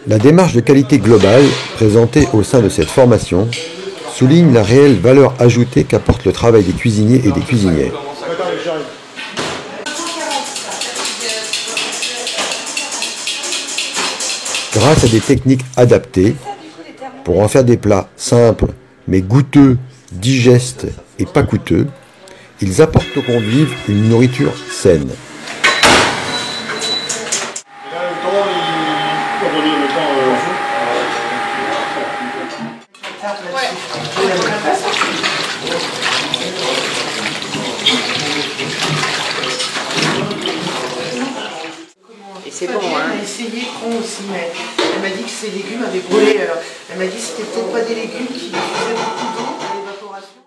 La démarche de qualité globale présentée au sein de cette formation souligne la réelle valeur ajoutée qu'apporte le travail des cuisiniers et des cuisinières. Grâce à des techniques adaptées, pour en faire des plats simples, mais goûteux, digestes et pas coûteux, ils apportent aux convives une nourriture saine. Et c'est bon, hein. Elle a essayé con aussi, mais elle m'a dit que ses légumes avaient brûlé. Alors, elle m'a dit que c'était peut-être pas des légumes qui faisaient beaucoup d'eau à l'évaporation.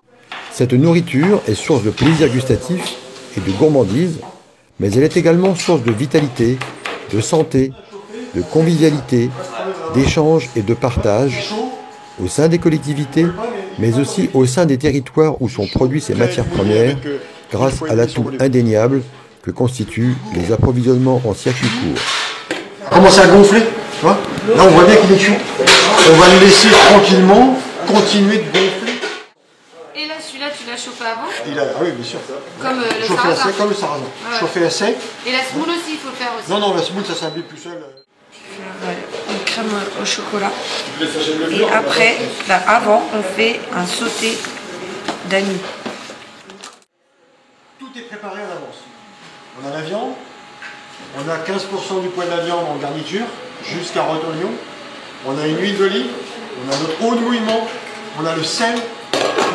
Cette nourriture est source de plaisir gustatif et de gourmandise, mais elle est également source de vitalité, de santé, de convivialité, d'échange et de partage au sein des collectivités, mais aussi au sein des territoires où sont produites ces matières premières, grâce à l'atout indéniable que constituent les approvisionnements en circuit court. Commence à gonfler, tu vois. Là on voit bien qu'il est chaud. On va le laisser tranquillement continuer de gonfler. Et là celui-là tu l'as chauffé avant? Ah oui bien sûr. Comme le chauffé sarrasin. à sec, comme le sarrasin. Ouais. Chauffé à sec. Et la semoule aussi il faut faire aussi. Non, la semoule ça s'imbibe tout seul. Une crème au chocolat. Et après, avant, on fait un sauté d'agneau. Tout est préparé à l'avance. On a la viande, on a 15% du poids de la viande en garniture, juste carottes, oignons. On a une huile d'olive, on a notre eau de mouillement, on a le sel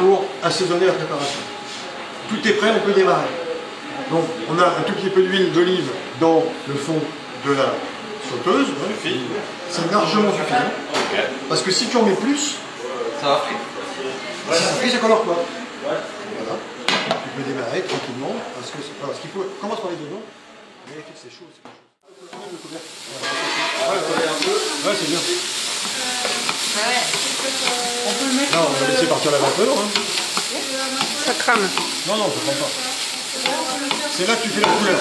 pour assaisonner la préparation. Tout est prêt, on peut démarrer. Donc on a un tout petit peu d'huile d'olive dans le fond de la sauteuse, c'est largement suffisant. Okay. Parce que si tu en mets plus, ça va frire. Si ça frit, ça colore quoi. Voilà. Tu peux démarrer tranquillement. Parce qu'il faut. Commence par les deux noms. Vérifie que c'est chaud. Ouais, c'est bien. On peut le mettre. Non, on va laisser partir la vapeur. Hein. Ça crame. Non, ça crame pas. C'est là que tu fais la couleur.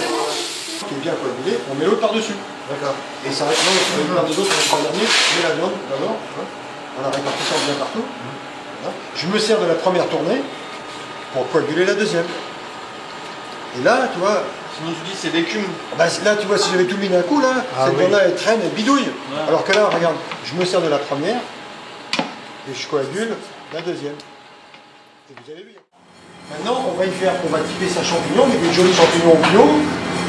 Qui est bien coagulé, on met l'autre par-dessus. D'accord. Et ça reste. Non, on met par des autres, on va dernier, mais la viande d'abord. On la répartit ça bien partout. Voilà. Je me sers de la première tournée pour coaguler la deuxième. Et là, tu vois. Sinon tu dis c'est d'écume. Bah, là, tu vois, si j'avais tout mis d'un coup, là, cette viande-là, elle traîne, elle bidouille. Ouais. Alors que là, regarde, je me sers de la première et je coagule la deuxième. Et vous avez vu. Maintenant, on va typer sa champignon, mais des jolis champignons bio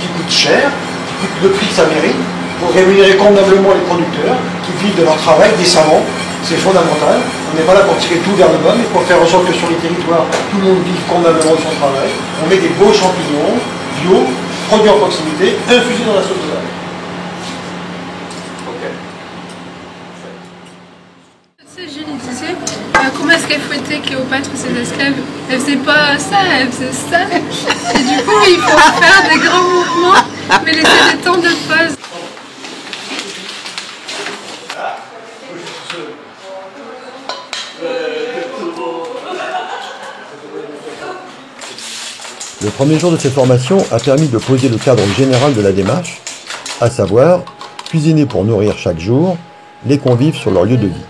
qui coûtent cher, qui coûtent le prix que ça mérite, pour rémunérer convenablement les producteurs qui vivent de leur travail décemment. C'est fondamental. On n'est pas là pour tirer tout vers le bas, mais pour faire en sorte que sur les territoires, tout le monde vive convenablement de son travail. On met des beaux champignons bio, produits en proximité, infusés dans la sauce de l'ail. Julie disait comment est-ce qu'elle fouettait Cléopâtre ses esclaves? Elle faisait pas ça, elle faisait ça. Et du coup, il faut faire des grands mouvements, mais laisser des temps de pause. Le premier jour de cette formation a permis de poser le cadre général de la démarche, à savoir cuisiner pour nourrir chaque jour les convives sur leur lieu de vie.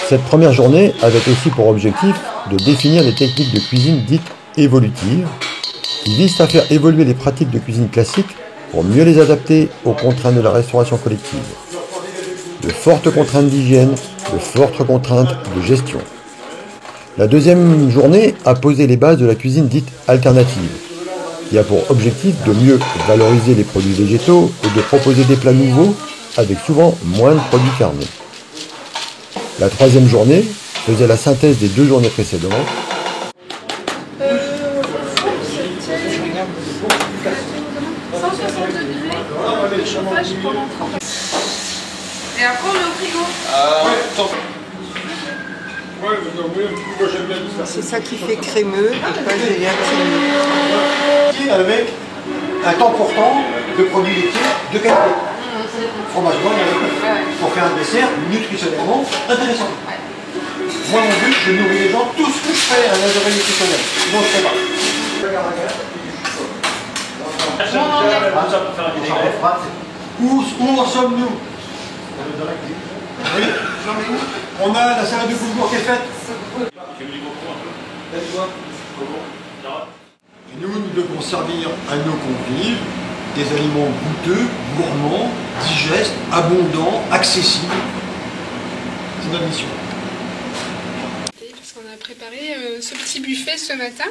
Cette première journée avait aussi pour objectif de définir les techniques de cuisine dites évolutives, qui visent à faire évoluer les pratiques de cuisine classique pour mieux les adapter aux contraintes de la restauration collective. De fortes contraintes d'hygiène, de fortes contraintes de gestion. La deuxième journée a posé les bases de la cuisine dite alternative, qui a pour objectif de mieux valoriser les produits végétaux et de proposer des plats nouveaux avec souvent moins de produits carnés. La troisième journée faisait la synthèse des 2 journées précédentes. Et après on met au frigo. C'est ça qui fait crémeux et pas gélatine. Avec un temps portant de produits laitiers de qualité. Fromage blanc, pour faire un dessert nutritionnellement intéressant. Moi, mon but, je nourris les gens, tout ce que je fais à l'intérêt nutritionnel. Sinon, je ne fais pas. Où en sommes-nous? Oui. On a la salade de boulgour qui est faite. Et nous devons servir à nos convives des aliments goûteux, gourmands, digestes, abondants, accessibles. C'est notre mission. Parce qu'on a préparé ce petit buffet ce matin.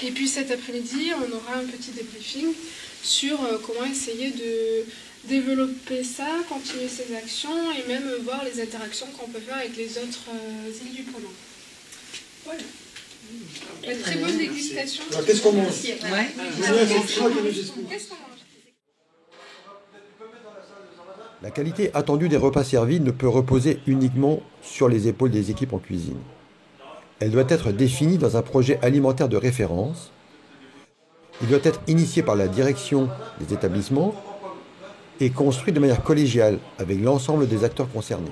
Et puis cet après-midi, on aura un petit débriefing sur comment essayer de développer ça, continuer ses actions et même voir les interactions qu'on peut faire avec les autres îles du Pendant. Voilà. Une très bonne dégustation. Qu'est-ce qu'on mange? Qu'est-ce qu'on mange? La qualité attendue des repas servis ne peut reposer uniquement sur les épaules des équipes en cuisine. Elle doit être définie dans un projet alimentaire de référence. Il doit être initié par la direction des établissements et construit de manière collégiale avec l'ensemble des acteurs concernés.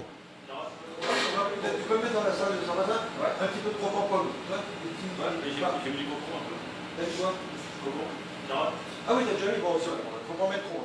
Tu peux mettre dans la salle de sarrasin un petit peu de croque en pomme. J'ai mis du coco un peu. T'as dit quoi? Coco. Ah oui, t'as déjà mis, bon, faut pas en mettre trop.